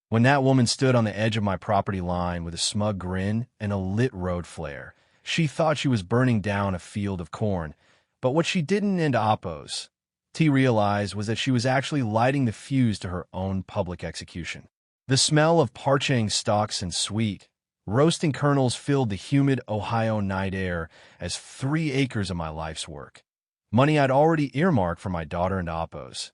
When that woman stood on the edge of my property line with a smug grin and a lit road flare, she thought she was burning down a field of corn. But what she didn't and oppose, T realized, was that she was actually lighting the fuse to her own public execution. The smell of parching stalks and sweet, roasting kernels filled the humid Ohio night air as 3 acres of my life's work. Money I'd already earmarked for my daughter and Oppo's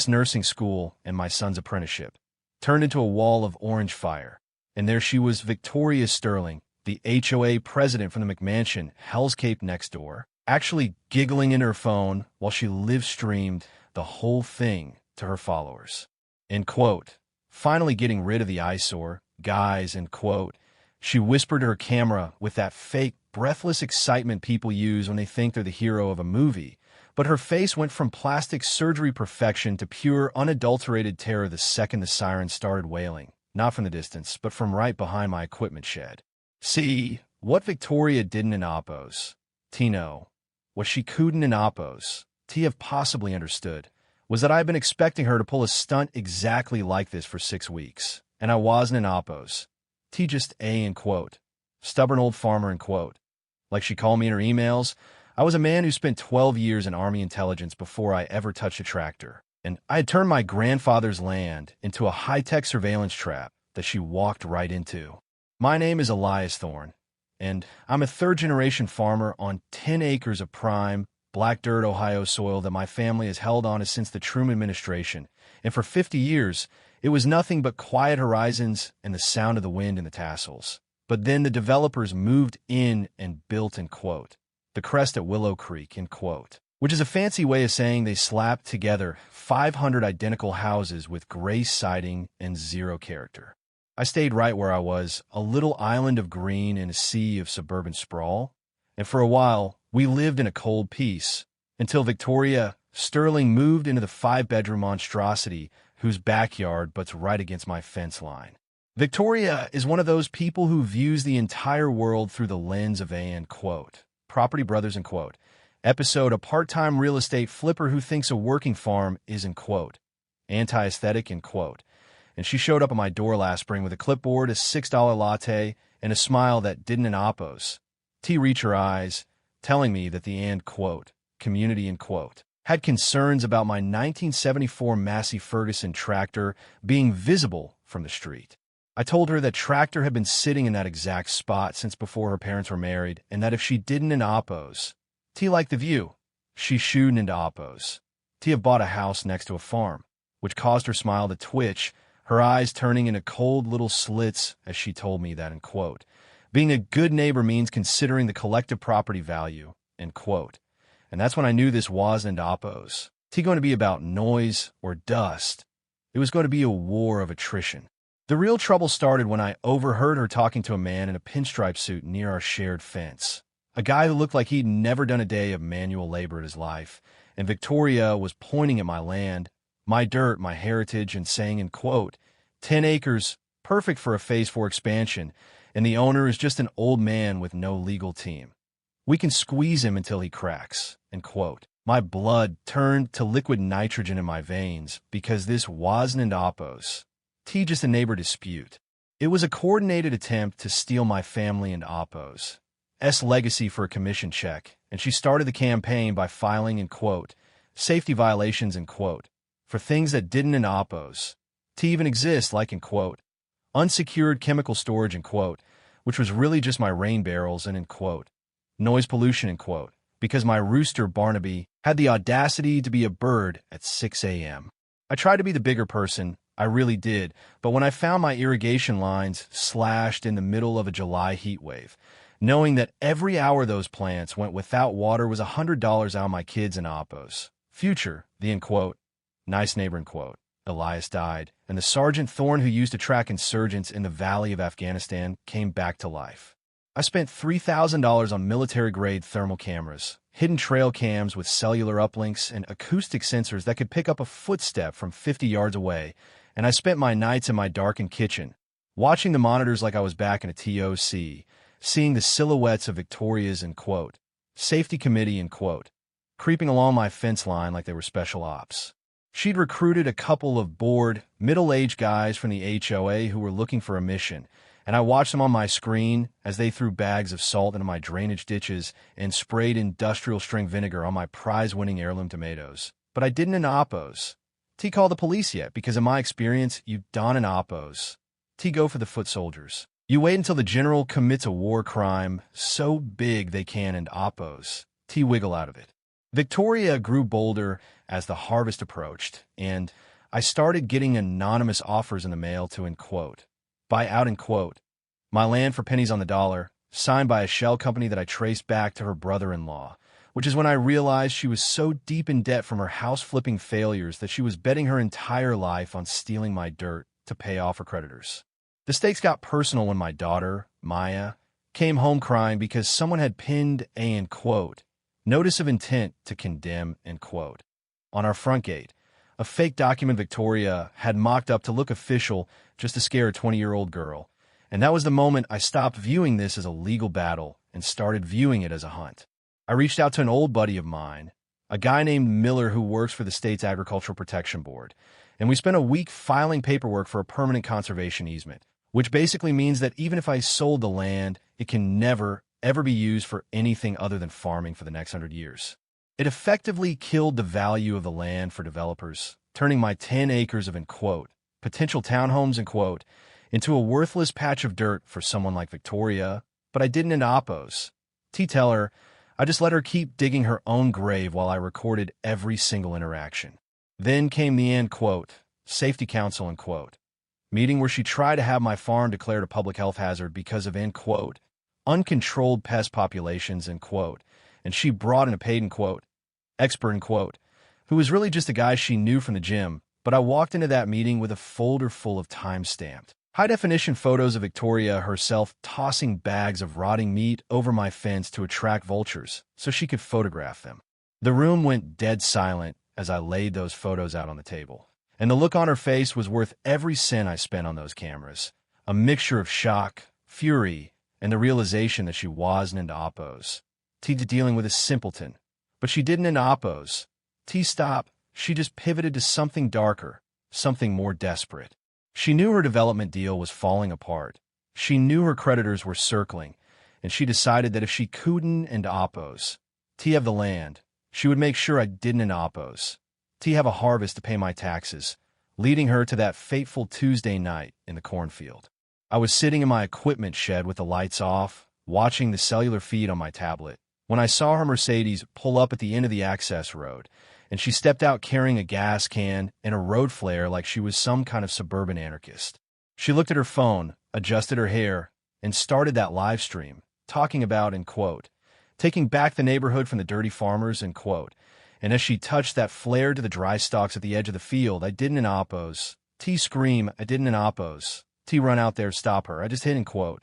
nursing school and my son's apprenticeship turned into a wall of orange fire. And there she was, Victoria Sterling, the HOA president from the McMansion hellscape next door, actually giggling in her phone while she live-streamed the whole thing to her followers. End quote. Finally getting rid of the eyesore, guys, end quote. She whispered to her camera with that fake, breathless excitement people use when they think they're the hero of a movie. But her face went from plastic surgery perfection to pure, unadulterated terror the second the siren started wailing, not from the distance, but from right behind my equipment shed. See, what Victoria didn't in Oppos, Tino, what she couldn't in Oppos, T have possibly understood, was that I had been expecting her to pull a stunt exactly like this for 6 weeks, and I wasn't in Oppos. T just a, end quote. Stubborn old farmer, end quote. Like she called me in her emails, I was a man who spent 12 years in Army intelligence before I ever touched a tractor, and I had turned my grandfather's land into a high-tech surveillance trap that she walked right into. My name is Elias Thorne, and I'm a third-generation farmer on 10 acres of prime, black dirt Ohio soil that my family has held on to since the Truman administration, and for 50 years, it was nothing but quiet horizons and the sound of the wind in the tassels. But then the developers moved in and built, end quote, the crest at Willow Creek, end quote, which is a fancy way of saying they slapped together 500 identical houses with gray siding and zero character. I stayed right where I was, a little island of green in a sea of suburban sprawl, and for a while, we lived in a cold peace, until Victoria Sterling moved into the 5-bedroom monstrosity whose backyard butts right against my fence line. Victoria is one of those people who views the entire world through the lens of a, end quote, Property Brothers, end quote, episode, a part-time real estate flipper who thinks a working farm is, end quote, anti-aesthetic, end quote. And she showed up at my door last spring with a clipboard, a $6 latte, and a smile that didn't in Oppos. T reach her eyes, telling me that the, end quote, community, end quote, had concerns about my 1974 Massey Ferguson tractor being visible from the street. I told her that tractor had been sitting in that exact spot since before her parents were married, and that if she didn't in Oppos, T liked the view. She shooed into Oppos. T had bought a house next to a farm, which caused her smile to twitch, her eyes turning into cold little slits as she told me that, end quote, being a good neighbor means considering the collective property value, end quote. And that's when I knew this wasn't Oppos. T going to be about noise or dust. It was going to be a war of attrition. The real trouble started when I overheard her talking to a man in a pinstripe suit near our shared fence. A guy who looked like he'd never done a day of manual labor in his life. And Victoria was pointing at my land, my dirt, my heritage, and saying, end quote, 10 acres, perfect for a Phase 4 expansion, and the owner is just an old man with no legal team. We can squeeze him until he cracks, end quote. My blood turned to liquid nitrogen in my veins because this wasn't an Oppos. T just a neighbor dispute. It was a coordinated attempt to steal my family and Oppos' legacy for a commission check, and she started the campaign by filing, end quote, safety violations, end quote, for things that didn't in Oppos T even exist, like, end quote, unsecured chemical storage, end quote, which was really just my rain barrels, and, end quote, noise pollution, end quote, because my rooster Barnaby had the audacity to be a bird at 6 a.m. I tried to be the bigger person, I really did, but when I found my irrigation lines slashed in the middle of a July heat wave, knowing that every hour those plants went without water was $100 out of my kids and Oppos' future, the, end quote, nice neighbor, end quote, Elias died, and the Sergeant Thorne who used to track insurgents in the valley of Afghanistan came back to life. I spent $3,000 on military-grade thermal cameras, hidden trail cams with cellular uplinks, and acoustic sensors that could pick up a footstep from 50 yards away, and I spent my nights in my darkened kitchen, watching the monitors like I was back in a TOC, seeing the silhouettes of Victoria's, end quote, safety committee, end quote, creeping along my fence line like they were special ops. She'd recruited a couple of bored, middle-aged guys from the HOA who were looking for a mission, and I watched them on my screen as they threw bags of salt into my drainage ditches and sprayed industrial-strength vinegar on my prize-winning heirloom tomatoes. But I didn't in Oppos. T call the police yet, because in my experience, you don an Oppos. T go for the foot soldiers. You wait until the general commits a war crime so big they can and Oppos. T wiggle out of it. Victoria grew bolder as the harvest approached, and I started getting anonymous offers in the mail to, in quote, buy out, in quote, my land for pennies on the dollar, signed by a shell company that I traced back to her brother-in-law, which is when I realized she was so deep in debt from her house-flipping failures that she was betting her entire life on stealing my dirt to pay off her creditors. The stakes got personal when my daughter, Maya, came home crying because someone had pinned a, in quote, notice of intent to condemn, end quote, on our front gate. A fake document Victoria had mocked up to look official just to scare a 20-year-old girl. And that was the moment I stopped viewing this as a legal battle and started viewing it as a hunt. I reached out to an old buddy of mine, a guy named Miller who works for the state's Agricultural Protection Board, and we spent a week filing paperwork for a permanent conservation easement, which basically means that even if I sold the land, it can never, ever be used for anything other than farming for the next 100 years. It effectively killed the value of the land for developers, turning my 10 acres of, in quote, potential townhomes, in quote, into a worthless patch of dirt for someone like Victoria, but I didn't in Oppos. T tell her, I just let her keep digging her own grave while I recorded every single interaction. Then came the, end quote, safety council, end quote, meeting where she tried to have my farm declared a public health hazard because of, end quote, uncontrolled pest populations, end quote, and she brought in a paid, end quote, expert, end quote, who was really just a guy she knew from the gym, but I walked into that meeting with a folder full of time-stamped, high-definition photos of Victoria herself tossing bags of rotting meat over my fence to attract vultures so she could photograph them. The room went dead silent as I laid those photos out on the table, and the look on her face was worth every cent I spent on those cameras, a mixture of shock, fury, and the realization that she wasn't into Oppos. T dealing with a simpleton, but she didn't into Oppos. T stop, she just pivoted to something darker, something more desperate. She knew her development deal was falling apart. She knew her creditors were circling, and she decided that if she couldn't into Oppos, T have the land, she would make sure I didn't in Oppos. T have a harvest to pay my taxes, leading her to that fateful Tuesday night in the cornfield. I was sitting in my equipment shed with the lights off, watching the cellular feed on my tablet, when I saw her Mercedes pull up at the end of the access road, and she stepped out carrying a gas can and a road flare like she was some kind of suburban anarchist. She looked at her phone, adjusted her hair, and started that live stream, talking about, in quote, taking back the neighborhood from the dirty farmers, in quote, and as she touched that flare to the dry stalks at the edge of the field, I didn't in Oppos. T scream, I didn't in Oppos. T run out there, stop her. I just hit, in quote,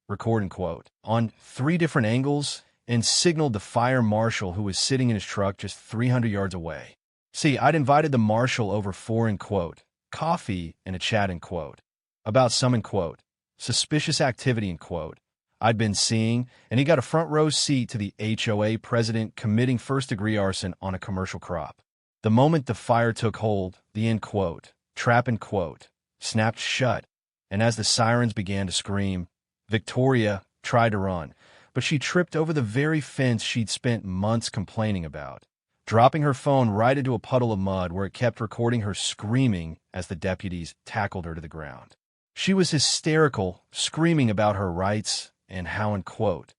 record, in quote, on 3 different angles, and signaled the fire marshal who was sitting in his truck just 300 yards away. See, I'd invited the marshal over for, in quote, coffee and a chat, in quote, about some, in quote, suspicious activity, in quote, I'd been seeing, and he got a front row seat to the HOA president committing first-degree arson on a commercial crop. The moment the fire took hold, the, in quote, trap, in quote, snapped shut, and as the sirens began to scream, Victoria tried to run, but she tripped over the very fence she'd spent months complaining about, dropping her phone right into a puddle of mud where it kept recording her screaming as the deputies tackled her to the ground. She was hysterical, screaming about her rights and how, in quote,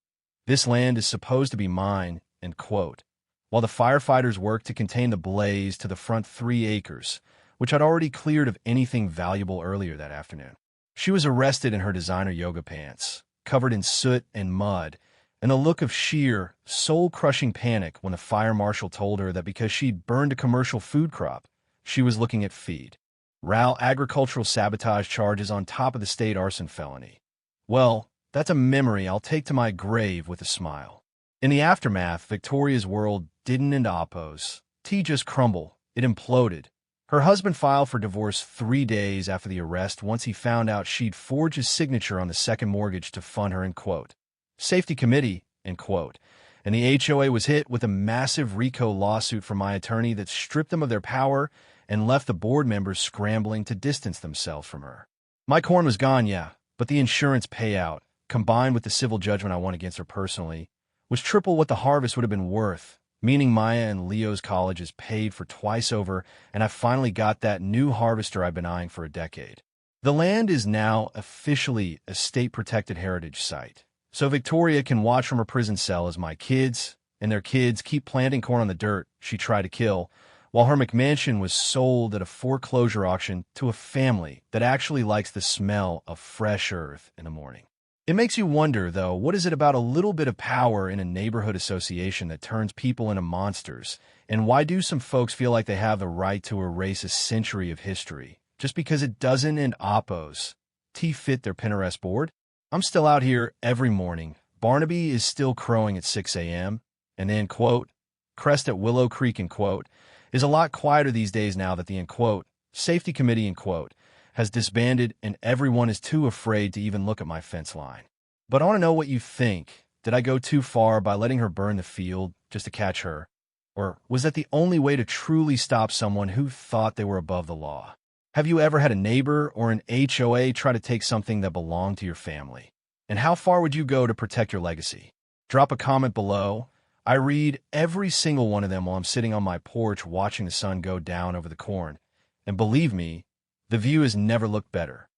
this land is supposed to be mine, end quote, while the firefighters worked to contain the blaze to the front 3 acres, which I'd already cleared of anything valuable earlier that afternoon. She was arrested in her designer yoga pants, covered in soot and mud, and a look of sheer, soul-crushing panic when the fire marshal told her that because she'd burned a commercial food crop, she was looking at feed. RAL agricultural sabotage charges on top of the state arson felony. Well, that's a memory I'll take to my grave with a smile. In the aftermath, Victoria's world didn't end Oppos. T just crumbled. It imploded. Her husband filed for divorce 3 days after the arrest once he found out she'd forged his signature on the second mortgage to fund her, in quote, safety committee, end quote, and the HOA was hit with a massive RICO lawsuit from my attorney that stripped them of their power and left the board members scrambling to distance themselves from her. My corn was gone, yeah, but the insurance payout, combined with the civil judgment I won against her personally, was triple what the harvest would have been worth, meaning Maya and Leo's college is paid for twice over, and I finally got that new harvester I've been eyeing for a decade. The land is now officially a state-protected heritage site, so Victoria can watch from her prison cell as my kids and their kids keep planting corn on the dirt she tried to kill, while her McMansion was sold at a foreclosure auction to a family that actually likes the smell of fresh earth in the morning. It makes you wonder, though, what is it about a little bit of power in a neighborhood association that turns people into monsters, and why do some folks feel like they have the right to erase a century of history just because it doesn't end Oppo's fit their Pinterest board? I'm still out here every morning. Barnaby is still crowing at 6 a.m., and then, quote, Crest at Willow Creek, end quote, is a lot quieter these days now that the, end quote, safety committee, end quote, has disbanded and everyone is too afraid to even look at my fence line. But I want to know what you think. Did I go too far by letting her burn the field just to catch her? Or was that the only way to truly stop someone who thought they were above the law? Have you ever had a neighbor or an HOA try to take something that belonged to your family? And how far would you go to protect your legacy? Drop a comment below. I read every single one of them while I'm sitting on my porch watching the sun go down over the corn. And believe me, the view has never looked better.